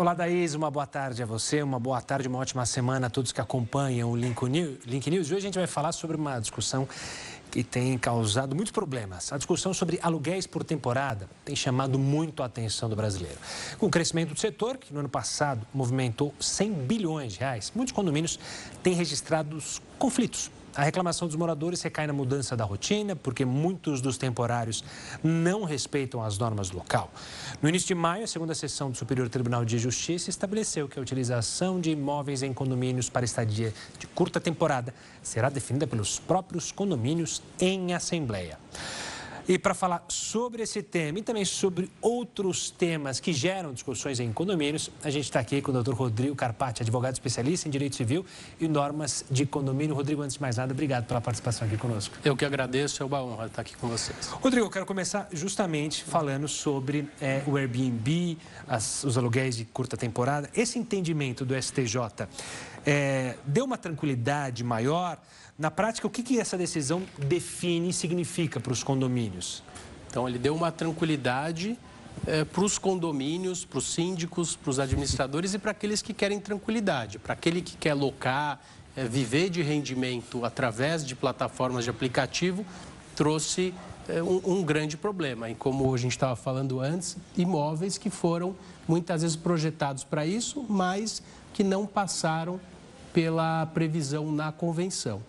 Olá, Daís, uma boa tarde a você, uma boa tarde, uma ótima semana a todos que acompanham o Link News. Hoje a gente vai falar sobre uma discussão que tem causado muitos problemas. A discussão sobre aluguéis por temporada tem chamado muito a atenção do brasileiro. Com o crescimento do setor, que no ano passado movimentou 100 bilhões de reais, muitos condomínios têm registrado conflitos. A reclamação dos moradores recai na mudança da rotina, porque muitos dos temporários não respeitam as normas do local. No início de maio, a segunda sessão do Superior Tribunal de Justiça estabeleceu que a utilização de imóveis em condomínios para estadia de curta temporada será definida pelos próprios condomínios em assembleia. E para falar sobre esse tema e também sobre outros temas que geram discussões em condomínios, a gente está aqui com o Dr. Rodrigo Carpati, advogado especialista em Direito Civil e normas de condomínio. Rodrigo, antes de mais nada, obrigado pela participação aqui conosco. Eu que agradeço, é uma honra estar aqui com vocês. Rodrigo, eu quero começar justamente falando sobre o Airbnb, os aluguéis de curta temporada. Esse entendimento do STJ deu uma tranquilidade maior? Na prática, o que essa decisão define e significa para os condomínios? Então, ele deu uma tranquilidade para os condomínios, para os síndicos, para os administradores e para aqueles que querem tranquilidade. Para aquele que quer locar, viver de rendimento através de plataformas de aplicativo, trouxe um grande problema. E como a gente estava falando antes, imóveis que foram muitas vezes projetados para isso, mas que não passaram pela previsão na convenção.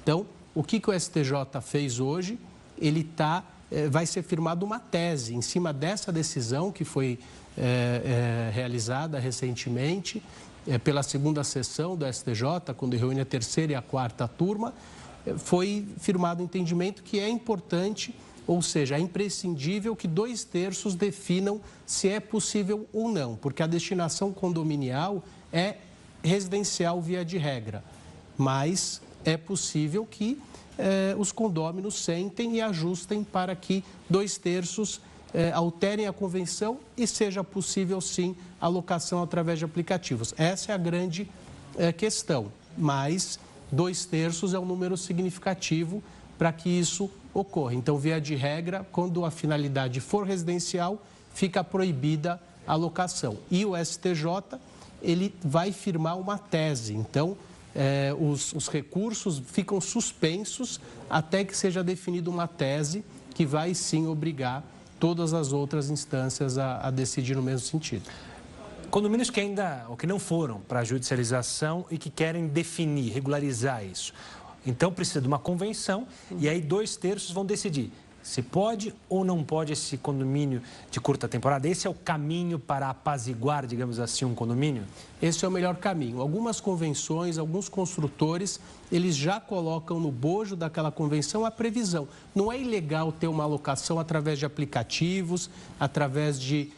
Então, o que o STJ fez hoje? Ele vai ser firmada uma tese em cima dessa decisão que foi realizada recentemente pela segunda sessão do STJ, quando reúne a terceira e a quarta turma. Foi firmado o entendimento que é importante, ou seja, é imprescindível que 2/3 definam se é possível ou não, porque a destinação condominial é residencial via de regra, mas é possível que os condôminos sentem e ajustem para que 2/3 alterem a convenção e seja possível, sim, a locação através de aplicativos. Essa é a grande questão, mas 2/3 é um número significativo para que isso ocorra. Então, via de regra, quando a finalidade for residencial, fica proibida a locação. E o STJ, ele vai firmar uma tese. Então, os recursos ficam suspensos até que seja definida uma tese que vai sim obrigar todas as outras instâncias a decidir no mesmo sentido. Condomínios que ainda ou que não foram para a judicialização e que querem definir, regularizar isso. Então precisa de uma convenção e aí 2/3 vão decidir se pode ou não pode esse condomínio de curta temporada. Esse é o caminho para apaziguar, digamos assim, um condomínio? Esse é o melhor caminho. Algumas convenções, alguns construtores, eles já colocam no bojo daquela convenção a previsão. Não é ilegal ter uma alocação através de aplicativos, através de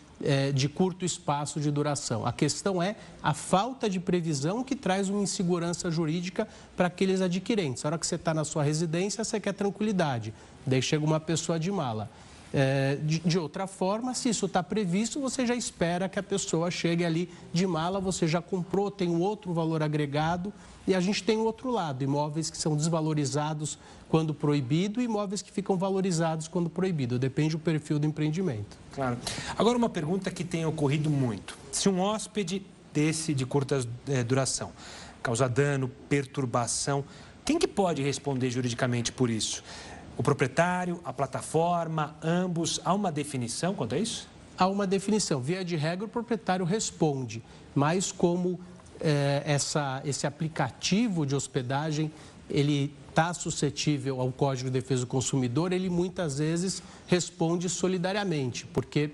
curto espaço de duração. A questão é a falta de previsão que traz uma insegurança jurídica para aqueles adquirentes. A hora que você está na sua residência, você quer tranquilidade. Daí chega uma pessoa de mala. De outra forma, se isso está previsto, você já espera que a pessoa chegue ali de mala, você já comprou, tem um outro valor agregado. E a gente tem o outro lado, imóveis que são desvalorizados quando proibido e imóveis que ficam valorizados quando proibido. Depende do perfil do empreendimento. Claro. Agora, uma pergunta que tem ocorrido muito. Se um hóspede desse de curta duração causa dano, perturbação, quem que pode responder juridicamente por isso? O proprietário, a plataforma, ambos? Há uma definição quanto a isso? Há uma definição. Via de regra, o proprietário responde, mas como esse aplicativo de hospedagem, ele está suscetível ao Código de Defesa do Consumidor, ele muitas vezes responde solidariamente, porque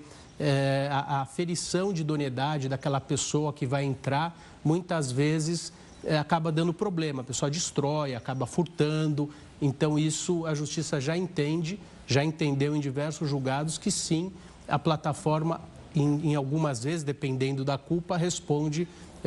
a aferição de idoneidade daquela pessoa que vai entrar, muitas vezes acaba dando problema, a pessoa destrói, acaba furtando. Então, isso a Justiça já entendeu em diversos julgados que sim, a plataforma, em algumas vezes, dependendo da culpa, responde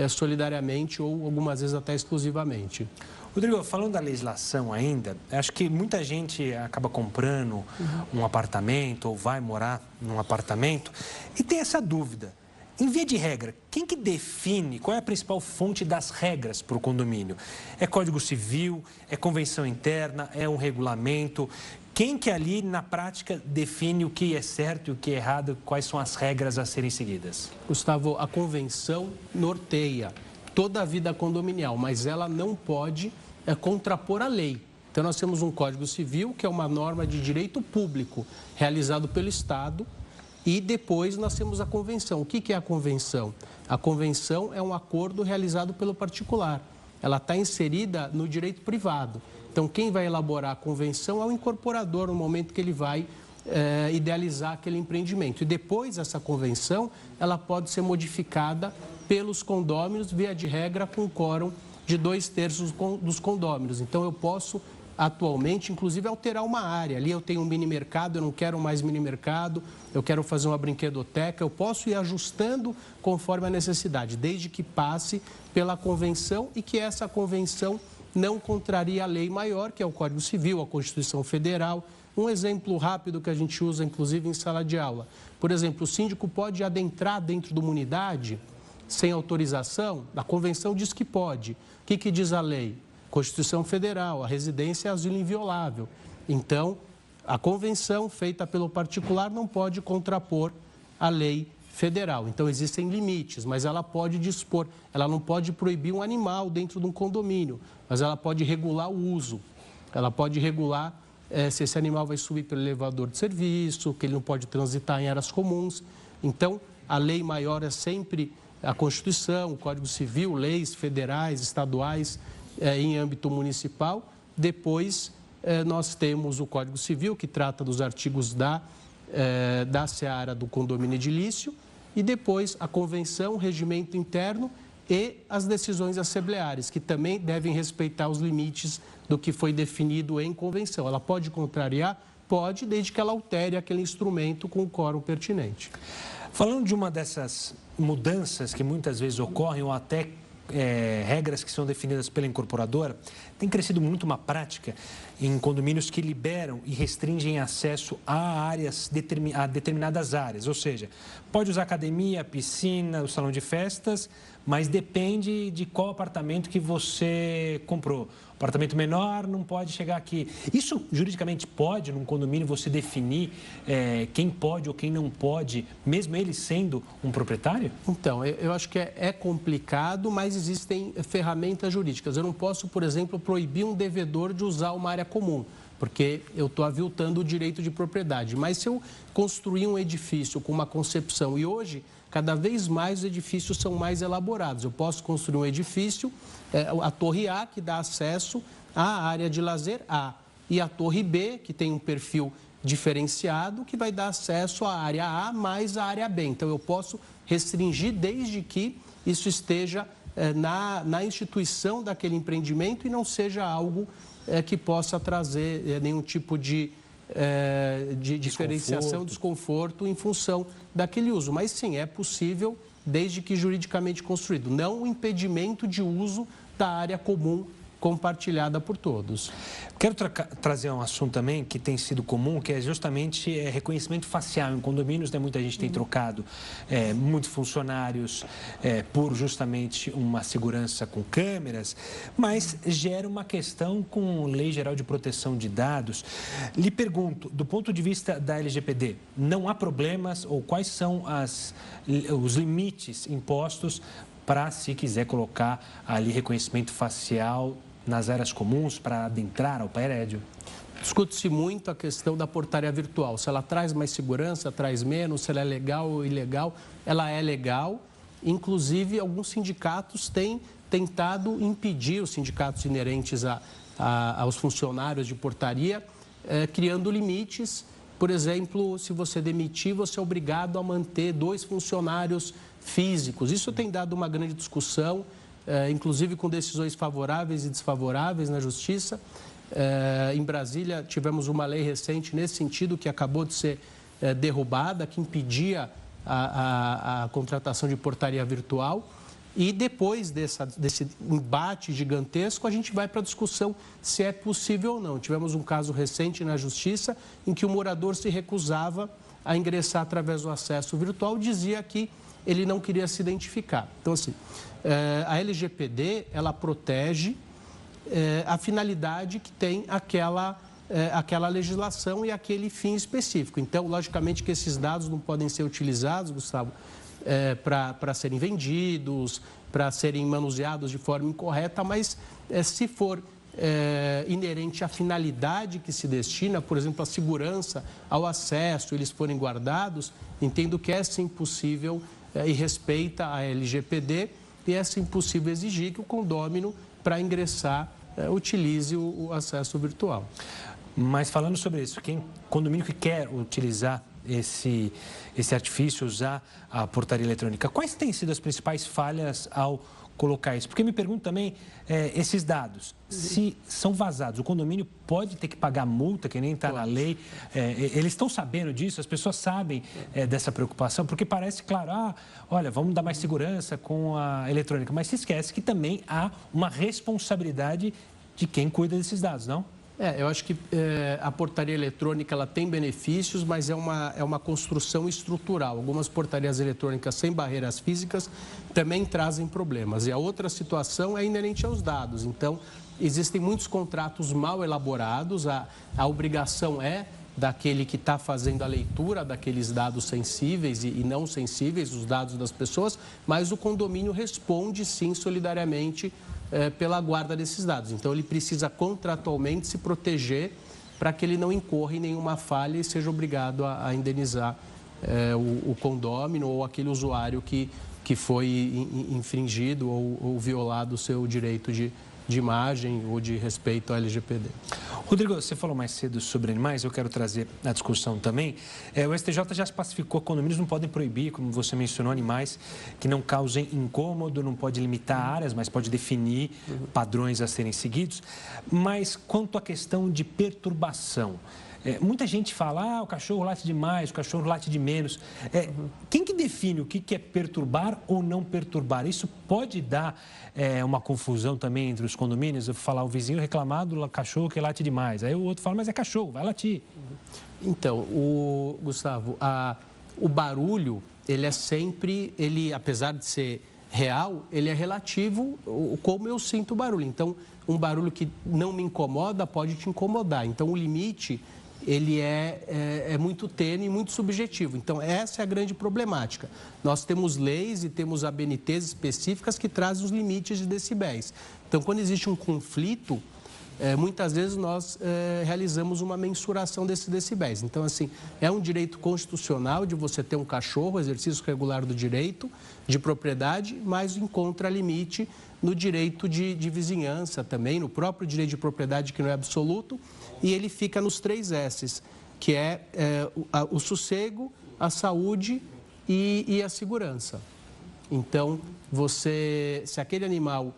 solidariamente ou algumas vezes até exclusivamente. Rodrigo, falando da legislação ainda, acho que muita gente acaba comprando um apartamento ou vai morar num apartamento e tem essa dúvida. Em via de regra, quem que define qual é a principal fonte das regras para o condomínio? É Código Civil? É convenção interna? É um regulamento? Quem que ali, na prática, define o que é certo e o que é errado, quais são as regras a serem seguidas? Gustavo, a convenção norteia toda a vida condominial, mas ela não pode contrapor a lei. Então, nós temos um Código Civil, que é uma norma de direito público realizado pelo Estado, e depois nós temos a convenção. O que é a convenção? A convenção é um acordo realizado pelo particular. Ela está inserida no direito privado. Então, quem vai elaborar a convenção é o incorporador no momento que ele vai idealizar aquele empreendimento. E depois, essa convenção, ela pode ser modificada pelos condôminos, via de regra, com quórum de 2/3 dos condôminos. Então, eu posso, atualmente, inclusive, alterar uma área. Ali eu tenho um mini mercado, eu não quero mais mini mercado, eu quero fazer uma brinquedoteca. Eu posso ir ajustando conforme a necessidade, desde que passe pela convenção e que essa convenção não contraria a lei maior, que é o Código Civil, a Constituição Federal. Um exemplo rápido que a gente usa, inclusive, em sala de aula. Por exemplo, o síndico pode adentrar dentro de uma unidade sem autorização? A convenção diz que pode. O que diz a lei? Constituição Federal, a residência é asilo inviolável. Então, a convenção feita pelo particular não pode contrapor a lei federal. Então, existem limites, mas ela pode dispor, ela não pode proibir um animal dentro de um condomínio, mas ela pode regular o uso, ela pode regular se esse animal vai subir pelo elevador de serviço, que ele não pode transitar em áreas comuns. Então, a lei maior é sempre a Constituição, o Código Civil, leis federais, estaduais, em âmbito municipal. Depois, nós temos o Código Civil, que trata dos artigos da seara do condomínio edilício, e depois a convenção, o regimento interno e as decisões assembleares, que também devem respeitar os limites do que foi definido em convenção. Ela pode contrariar? Pode, desde que ela altere aquele instrumento com o quórum pertinente. Falando de uma dessas mudanças que muitas vezes ocorrem, ou até regras que são definidas pela incorporadora, tem crescido muito uma prática em condomínios que liberam e restringem acesso a determinadas áreas. Ou seja, pode usar academia, piscina, o salão de festas, mas depende de qual apartamento que você comprou. Apartamento menor não pode chegar aqui. Isso juridicamente pode, num condomínio, você definir quem pode ou quem não pode, mesmo ele sendo um proprietário? Então, eu acho que é complicado, mas existem ferramentas jurídicas. Eu não posso, por exemplo, proibir um devedor de usar uma área comum, porque eu estou aviltando o direito de propriedade. Mas se eu construir um edifício com uma concepção, e hoje, cada vez mais os edifícios são mais elaborados. Eu posso construir um edifício, a Torre A, que dá acesso à área de lazer A, e a Torre B, que tem um perfil diferenciado, que vai dar acesso à área A mais à área B. Então, eu posso restringir desde que isso esteja na instituição daquele empreendimento e não seja algo que possa trazer nenhum tipo de diferenciação, desconforto em função daquele uso. Mas sim, é possível, desde que juridicamente construído, não o impedimento de uso da área comum compartilhada por todos. Quero trazer um assunto também que tem sido comum, que é justamente reconhecimento facial. Em condomínios, né, muita gente tem trocado muitos funcionários por justamente uma segurança com câmeras, mas gera uma questão com Lei Geral de Proteção de Dados. Lhe pergunto, do ponto de vista da LGPD, não há problemas ou quais são os limites impostos para, se quiser colocar ali reconhecimento facial nas áreas comuns para adentrar ao prédio? Discute-se muito a questão da portaria virtual. Se ela traz mais segurança, traz menos, se ela é legal ou ilegal. Ela é legal. Inclusive, alguns sindicatos têm tentado impedir, os sindicatos inerentes aos funcionários de portaria, criando limites. Por exemplo, se você demitir, você é obrigado a manter 2 funcionários físicos. Isso tem dado uma grande discussão, inclusive com decisões favoráveis e desfavoráveis na Justiça. Em Brasília, tivemos uma lei recente nesse sentido, que acabou de ser derrubada, que impedia a contratação de portaria virtual. E depois desse embate gigantesco, a gente vai para a discussão se é possível ou não. Tivemos um caso recente na Justiça em que o morador se recusava a ingressar através do acesso virtual, dizia que ele não queria se identificar. Então, assim, a LGPD, ela protege a finalidade que tem aquela aquela legislação e aquele fim específico. Então, logicamente que esses dados não podem ser utilizados, Gustavo, para serem vendidos, para serem manuseados de forma incorreta, mas se for inerente à finalidade que se destina, por exemplo, à segurança, ao acesso, eles forem guardados, entendo que é sim possível e respeita a LGPD e é sim possível exigir que o condômino, para ingressar, utilize o acesso virtual. Mas falando sobre isso, condomínio que quer utilizar esse artifício, usar a portaria eletrônica, quais têm sido as principais falhas ao colocar isso? Porque me pergunto também, esses dados, se são vazados, o condomínio pode ter que pagar multa, que nem está na lei, eles estão sabendo disso, as pessoas sabem dessa preocupação, porque parece, claro, olha, vamos dar mais segurança com a eletrônica, mas se esquece que também há uma responsabilidade de quem cuida desses dados, não? Eu acho que a portaria eletrônica ela tem benefícios, mas é uma construção estrutural. Algumas portarias eletrônicas sem barreiras físicas também trazem problemas. E a outra situação é inerente aos dados. Então, existem muitos contratos mal elaborados, a obrigação é daquele que está fazendo a leitura daqueles dados sensíveis e não sensíveis, os dados das pessoas, mas o condomínio responde, sim, solidariamente pela guarda desses dados. Então, ele precisa contratualmente se proteger para que ele não incorra em nenhuma falha e seja obrigado a indenizar o condômino ou aquele usuário que foi infringido ou violado o seu direito de imagem ou de respeito à LGPD. Rodrigo, você falou mais cedo sobre animais, eu quero trazer a discussão também. O STJ já pacificou que condomínios não podem proibir, como você mencionou, animais que não causem incômodo, não pode limitar áreas, mas pode definir padrões a serem seguidos. Mas quanto à questão de perturbação, muita gente fala, o cachorro late demais, o cachorro late de menos. Quem que define o que é perturbar ou não perturbar? Isso pode dar uma confusão também entre os condomínios? Eu vou falar, o vizinho reclamar do cachorro que late demais. Aí o outro fala, mas é cachorro, vai latir. Então, Gustavo, o barulho, ele é sempre, apesar de ser real, ele é relativo como eu sinto o barulho. Então, um barulho que não me incomoda pode te incomodar. Então, o limite ele é muito tênue e muito subjetivo. Então, essa é a grande problemática. Nós temos leis e temos ABNTs específicas que trazem os limites de decibéis. Então, quando existe um conflito, muitas vezes nós realizamos uma mensuração desses decibéis. Então, assim, é um direito constitucional de você ter um cachorro, exercício regular do direito de propriedade, mas encontra limite no direito de vizinhança também, no próprio direito de propriedade, que não é absoluto, e ele fica nos 3 S's, que é o sossego, a saúde e a segurança. Então, se aquele animal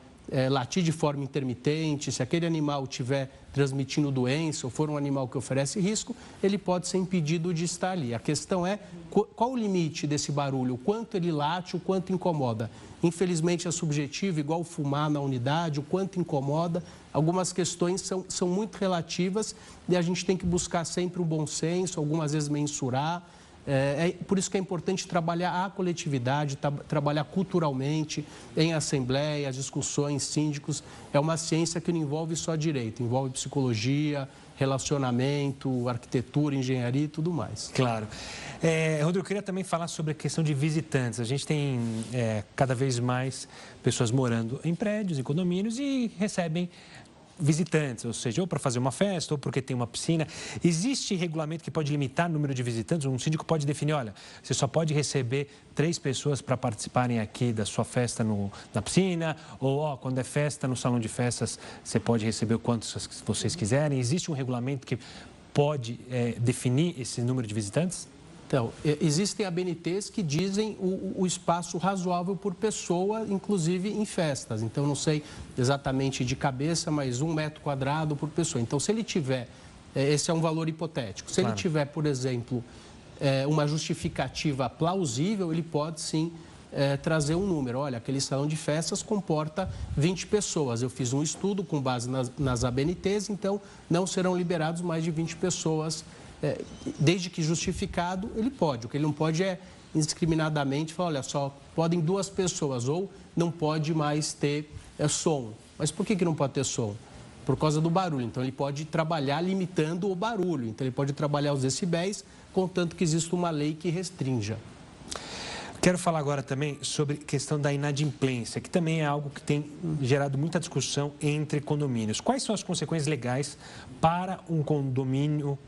latir de forma intermitente, se aquele animal estiver transmitindo doença ou for um animal que oferece risco, ele pode ser impedido de estar ali. A questão é qual o limite desse barulho, o quanto ele late, o quanto incomoda. Infelizmente é subjetivo, igual fumar na unidade, o quanto incomoda. Algumas questões são muito relativas e a gente tem que buscar sempre o bom senso, algumas vezes mensurar. Por isso que é importante trabalhar a coletividade, trabalhar culturalmente, em assembleias, discussões, síndicos. É uma ciência que não envolve só direito, envolve psicologia, relacionamento, arquitetura, engenharia e tudo mais. Claro. Rodrigo, eu queria também falar sobre a questão de visitantes. A gente tem cada vez mais pessoas morando em prédios, em condomínios e recebem visitantes, ou seja, ou para fazer uma festa ou porque tem uma piscina. Existe regulamento que pode limitar o número de visitantes? Um síndico pode definir, olha, você só pode receber 3 pessoas para participarem aqui da sua festa na piscina, ou quando é festa no salão de festas, você pode receber o quanto vocês quiserem. Existe um regulamento que pode definir esse número de visitantes? Então, existem ABNTs que dizem o espaço razoável por pessoa, inclusive em festas. Então, não sei exatamente de cabeça, mas 1 metro quadrado por pessoa. Então, se ele tiver, esse é um valor hipotético, se ele tiver, por exemplo, uma justificativa plausível, ele pode sim trazer um número. Olha, aquele salão de festas comporta 20 pessoas. Eu fiz um estudo com base nas ABNTs, então não serão liberados mais de 20 pessoas. Desde que justificado, ele pode. O que ele não pode é indiscriminadamente falar, olha, só podem 2 pessoas ou não pode mais ter som. Mas por que não pode ter som? por causa do barulho. Então, ele pode trabalhar limitando o barulho. Então, ele pode trabalhar os decibéis, contanto que exista uma lei que restrinja. Quero falar agora também sobre a questão da inadimplência, que também é algo que tem gerado muita discussão entre condomínios. Quais são as consequências legais para um condômino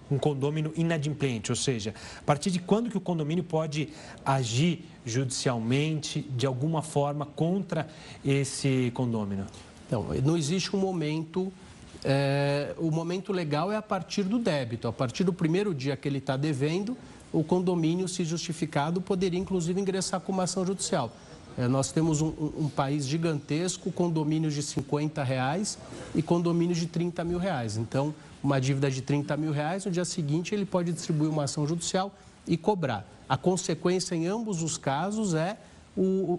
inadimplente? Ou seja, a partir de quando que o condomínio pode agir judicialmente, de alguma forma, contra esse condômino? Então, não existe um momento... o momento legal é a partir do débito. A partir do primeiro dia que ele está devendo, o condomínio, se justificado, poderia, inclusive, ingressar com uma ação judicial. Nós temos um país gigantesco, condomínios de R$50 e condomínios de R$30 mil. Então, uma dívida de R$30 mil, no dia seguinte, ele pode distribuir uma ação judicial e cobrar. A consequência, em ambos os casos, é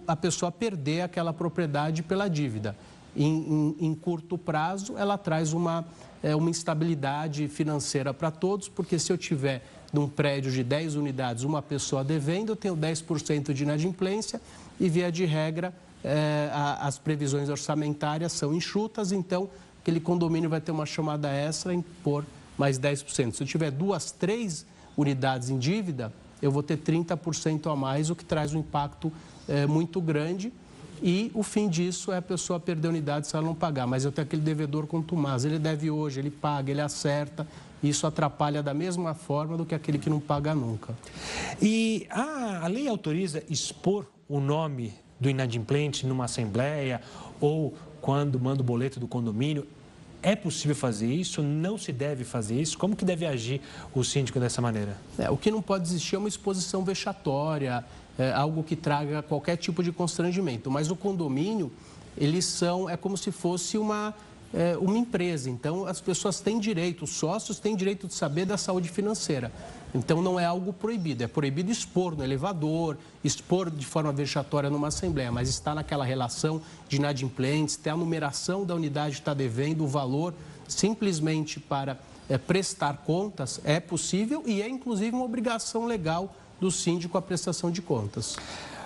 a pessoa perder aquela propriedade pela dívida. Em curto prazo, ela traz uma instabilidade financeira para todos, porque se eu tiver num prédio de 10 unidades uma pessoa devendo, eu tenho 10% de inadimplência e, via de regra, as previsões orçamentárias são enxutas, então aquele condomínio vai ter uma chamada extra em pôr mais 10%. Se eu tiver 2, 3 unidades em dívida, eu vou ter 30% a mais, o que traz um impacto muito grande. E o fim disso é a pessoa perder a unidade se ela não pagar. Mas eu tenho aquele devedor contumaz, ele deve hoje, ele paga, ele acerta. Isso atrapalha da mesma forma do que aquele que não paga nunca. E a lei autoriza expor o nome do inadimplente numa assembleia ou quando manda o boleto do condomínio. É possível fazer isso? Não se deve fazer isso? Como que deve agir o síndico dessa maneira? O que não pode existir é uma exposição vexatória, algo que traga qualquer tipo de constrangimento. Mas o condomínio, é como se fosse uma empresa. Então, as pessoas têm direito, os sócios têm direito de saber da saúde financeira. Então, não é algo proibido. É proibido expor no elevador, expor de forma vexatória numa assembleia, mas está naquela relação de inadimplentes, ter a numeração da unidade que está devendo, o valor, simplesmente para prestar contas, é possível e é, inclusive, uma obrigação legal do síndico a prestação de contas.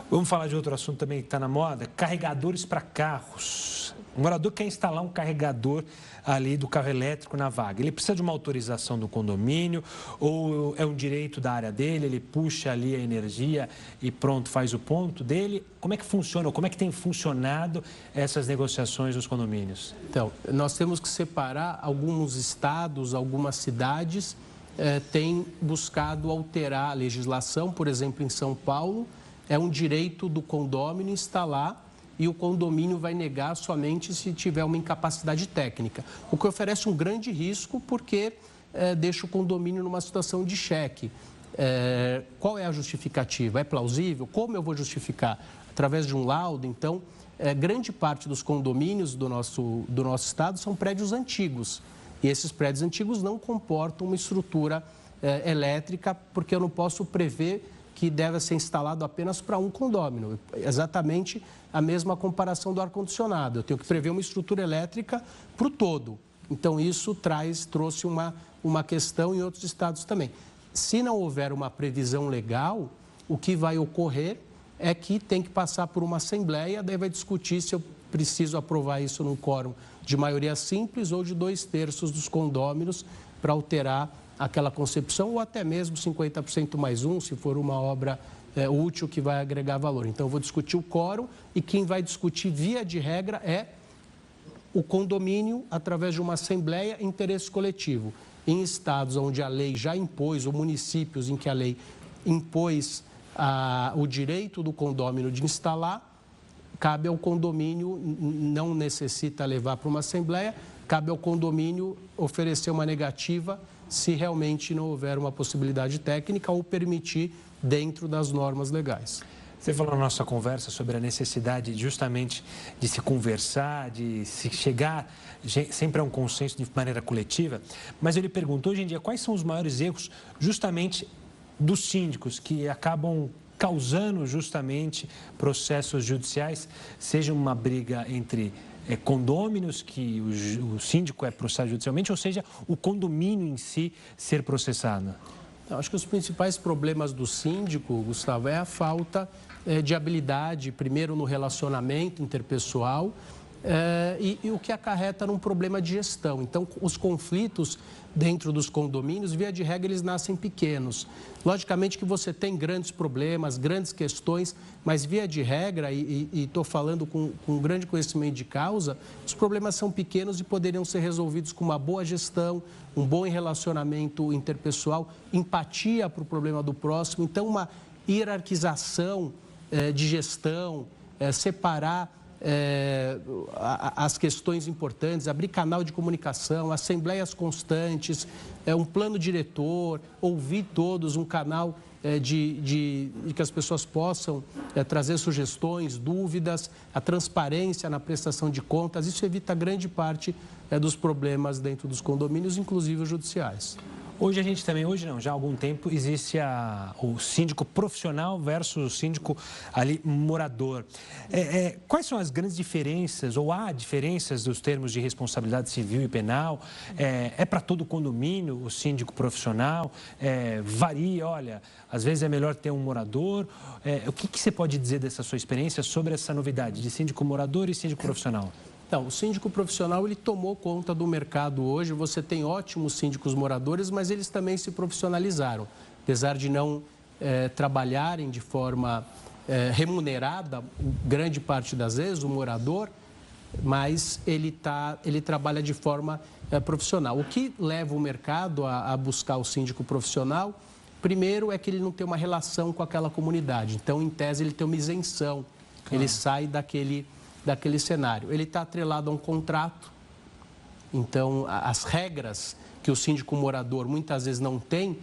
Vamos falar de outro assunto também que está na moda, carregadores para carros. O morador quer instalar um carregador ali do carro elétrico na vaga. Ele precisa de uma autorização do condomínio ou é um direito da área dele, ele puxa ali a energia e pronto, faz o ponto dele? Como é que funciona, ou como é que tem funcionado essas negociações nos condomínios? Então, nós temos que separar alguns estados, algumas cidades têm buscado alterar a legislação. Por exemplo, em São Paulo, é um direito do condômino instalar e o condomínio vai negar somente se tiver uma incapacidade técnica, o que oferece um grande risco porque deixa o condomínio numa situação de cheque. Qual é a justificativa? É plausível? Como eu vou justificar? Através de um laudo? Então, grande parte dos condomínios do nosso estado são prédios antigos e esses prédios antigos não comportam uma estrutura elétrica porque eu não posso prever que deve ser instalado apenas para um condômino. Exatamente a mesma comparação do ar-condicionado. Eu tenho que prever uma estrutura elétrica para o todo. Então, isso trouxe uma questão em outros estados também. Se não houver uma previsão legal, o que vai ocorrer é que tem que passar por uma assembleia, daí vai discutir se eu preciso aprovar isso num quórum de maioria simples ou de 2/3 dos condôminos para alterar aquela concepção, ou até mesmo 50% mais um, se for uma obra útil que vai agregar valor. Então, eu vou discutir o quórum e quem vai discutir, via de regra, é o condomínio através de uma assembleia interesse coletivo. Em estados onde a lei já impôs, ou municípios em que a lei impôs o direito do condômino de instalar, cabe ao condomínio, não necessita levar para uma assembleia, cabe ao condomínio oferecer uma negativa se realmente não houver uma possibilidade técnica ou permitir dentro das normas legais. Você falou na nossa conversa sobre a necessidade justamente de se conversar, de se chegar sempre a um consenso de maneira coletiva, mas eu lhe pergunto, hoje em dia, quais são os maiores erros justamente dos síndicos que acabam causando justamente processos judiciais, seja uma briga entre condôminos, que o síndico é processado judicialmente, ou seja, o condomínio em si ser processado? Eu acho que os principais problemas do síndico, Gustavo, é a falta de habilidade, primeiro no relacionamento interpessoal e o que acarreta num problema de gestão. Então, os conflitos dentro dos condomínios, via de regra, eles nascem pequenos. Logicamente que você tem grandes problemas, grandes questões, mas via de regra, e estou falando com grande conhecimento de causa, os problemas são pequenos e poderiam ser resolvidos com uma boa gestão, um bom relacionamento interpessoal, empatia para o problema do próximo. Então, uma hierarquização de gestão, separar as questões importantes, abrir canal de comunicação, assembleias constantes, um plano diretor, ouvir todos, um canal de que as pessoas possam trazer sugestões, dúvidas, a transparência na prestação de contas. Isso evita grande parte dos problemas dentro dos condomínios, inclusive os judiciais. Hoje a gente também, hoje não, já há algum tempo, existe o síndico profissional versus o síndico ali morador. Quais são as grandes diferenças, ou há diferenças dos termos de responsabilidade civil e penal? Para todo condomínio o síndico profissional? Varia, olha, às vezes é melhor ter um morador. O que você pode dizer dessa sua experiência sobre essa novidade de síndico morador e síndico profissional? Então, o síndico profissional, ele tomou conta do mercado hoje. Você tem ótimos síndicos moradores, mas eles também se profissionalizaram. Apesar de não trabalharem de forma remunerada, grande parte das vezes, o morador, mas ele trabalha de forma profissional. O que leva o mercado a buscar o síndico profissional, primeiro, é que ele não tem uma relação com aquela comunidade. Então, em tese, ele tem uma isenção. Claro. Ele sai daquele cenário. Ele está atrelado a um contrato, então as regras que o síndico morador muitas vezes não tem,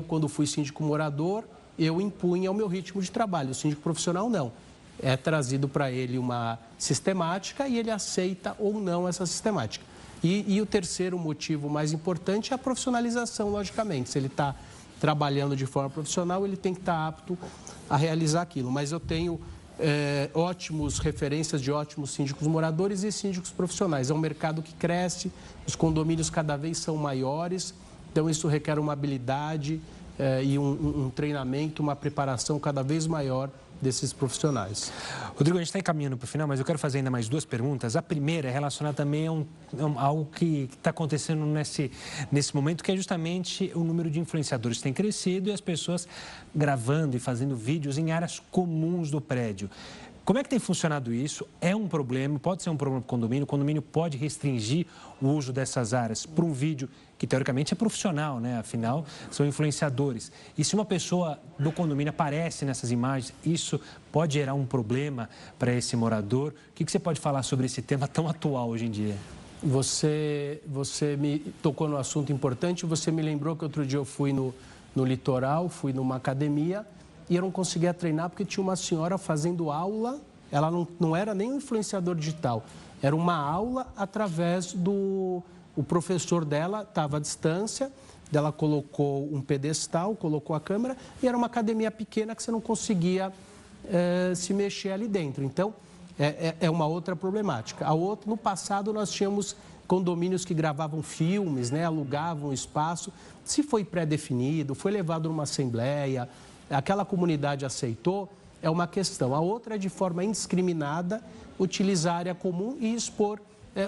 quando fui síndico morador, eu impunha o meu ritmo de trabalho, o síndico profissional não. É trazido para ele uma sistemática e ele aceita ou não essa sistemática. E o terceiro motivo mais importante é a profissionalização, logicamente. Se ele está trabalhando de forma profissional, ele tem que estar apto a realizar aquilo. Mas eu tenho ótimos referências de ótimos síndicos moradores e síndicos profissionais. É um mercado que cresce, os condomínios cada vez são maiores, então isso requer uma habilidade e um treinamento, uma preparação cada vez maior desses profissionais. Rodrigo, a gente está encaminhando para o final, mas eu quero fazer ainda mais duas perguntas. A primeira é relacionada também a algo que está acontecendo nesse momento, que é justamente o número de influenciadores que tem crescido e as pessoas gravando e fazendo vídeos em áreas comuns do prédio. Como é que tem funcionado isso? É um problema, pode ser um problema para o condomínio pode restringir o uso dessas áreas para um vídeo que, teoricamente, é profissional, né? Afinal, são influenciadores. E se uma pessoa do condomínio aparece nessas imagens, isso pode gerar um problema para esse morador? O que você pode falar sobre esse tema tão atual hoje em dia? Você me tocou no assunto importante, você me lembrou que outro dia eu fui no litoral, fui numa academia, e eu não conseguia treinar porque tinha uma senhora fazendo aula, ela não era nem um influenciador digital, era uma aula através o professor dela estava à distância, ela colocou um pedestal, colocou a câmera, e era uma academia pequena que você não conseguia se mexer ali dentro. Então, é uma outra problemática. No passado, nós tínhamos condomínios que gravavam filmes, né, alugavam espaço. Se foi pré-definido, foi levado numa assembleia, aquela comunidade aceitou, é uma questão. A outra é, de forma indiscriminada, utilizar a área comum e expor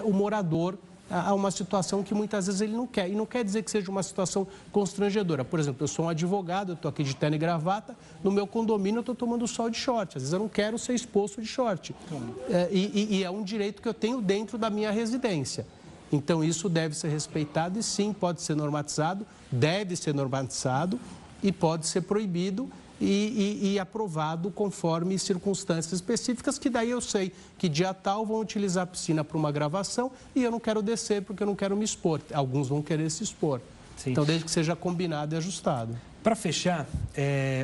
o morador a uma situação que muitas vezes ele não quer. E não quer dizer que seja uma situação constrangedora. Por exemplo, eu sou um advogado, eu estou aqui de terno e gravata, no meu condomínio eu estou tomando sol de short. Às vezes eu não quero ser exposto de short. E é um direito que eu tenho dentro da minha residência. Então, isso deve ser respeitado e, sim, pode ser normatizado, deve ser normatizado e pode ser proibido e aprovado conforme circunstâncias específicas, que daí eu sei que dia tal vão utilizar a piscina para uma gravação e eu não quero descer porque eu não quero me expor. Alguns vão querer se expor. Sim. Então, desde que seja combinado e ajustado. Para fechar,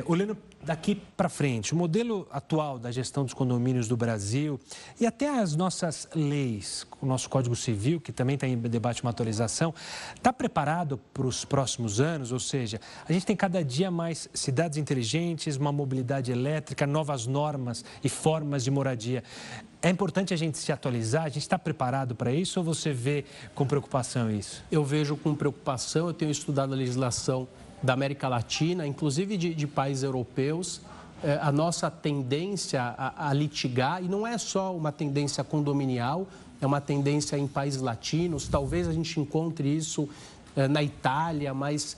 olhando daqui para frente, o modelo atual da gestão dos condomínios do Brasil e até as nossas leis, o nosso Código Civil, que também está em debate uma atualização, está preparado para os próximos anos? Ou seja, a gente tem cada dia mais cidades inteligentes, uma mobilidade elétrica, novas normas e formas de moradia. É importante a gente se atualizar? A gente está preparado para isso ou você vê com preocupação isso? Eu vejo com preocupação, eu tenho estudado a legislação da América Latina, inclusive de países europeus, a nossa tendência a litigar, e não é só uma tendência condominial, é uma tendência em países latinos, talvez a gente encontre isso na Itália, mas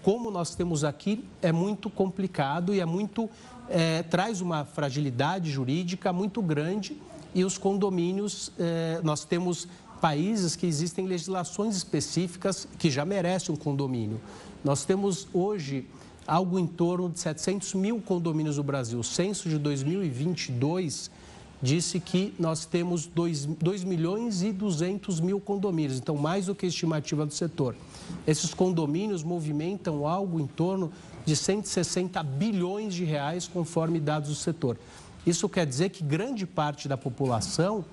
como nós temos aqui, é muito complicado e traz uma fragilidade jurídica muito grande, e os condomínios, nós temos países que existem legislações específicas que já merecem um condomínio. Nós temos hoje algo em torno de 700 mil condomínios no Brasil. O censo de 2022 disse que nós temos 2 milhões e 200 mil condomínios, então mais do que a estimativa do setor. Esses condomínios movimentam algo em torno de 160 bilhões de reais, conforme dados do setor. Isso quer dizer que grande parte da população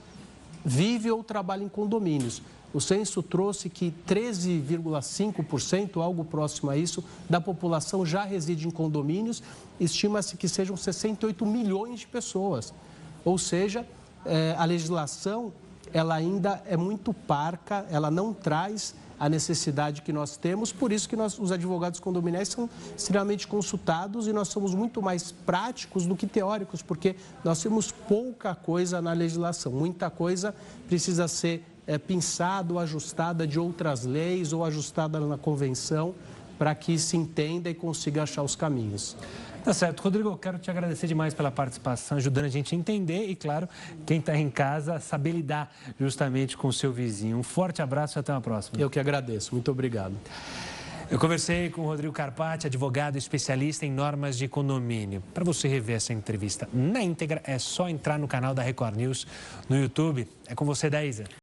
vive ou trabalha em condomínios. O censo trouxe que 13,5%, algo próximo a isso, da população já reside em condomínios. Estima-se que sejam 68 milhões de pessoas. Ou seja, a legislação ela ainda é muito parca, ela não traz a necessidade que nós temos, por isso que os advogados condominiais são extremamente consultados e nós somos muito mais práticos do que teóricos, porque nós temos pouca coisa na legislação, muita coisa precisa ser pensado, ajustada de outras leis ou ajustada na convenção para que se entenda e consiga achar os caminhos. Tá certo. Rodrigo, eu quero te agradecer demais pela participação, ajudando a gente a entender e, claro, quem está em casa, saber lidar justamente com o seu vizinho. Um forte abraço e até uma próxima. Eu que agradeço. Muito obrigado. Eu conversei com o Rodrigo Carpati, advogado especialista em normas de condomínio. Para você rever essa entrevista na íntegra, é só entrar no canal da Record News no YouTube. É com você, Daísa.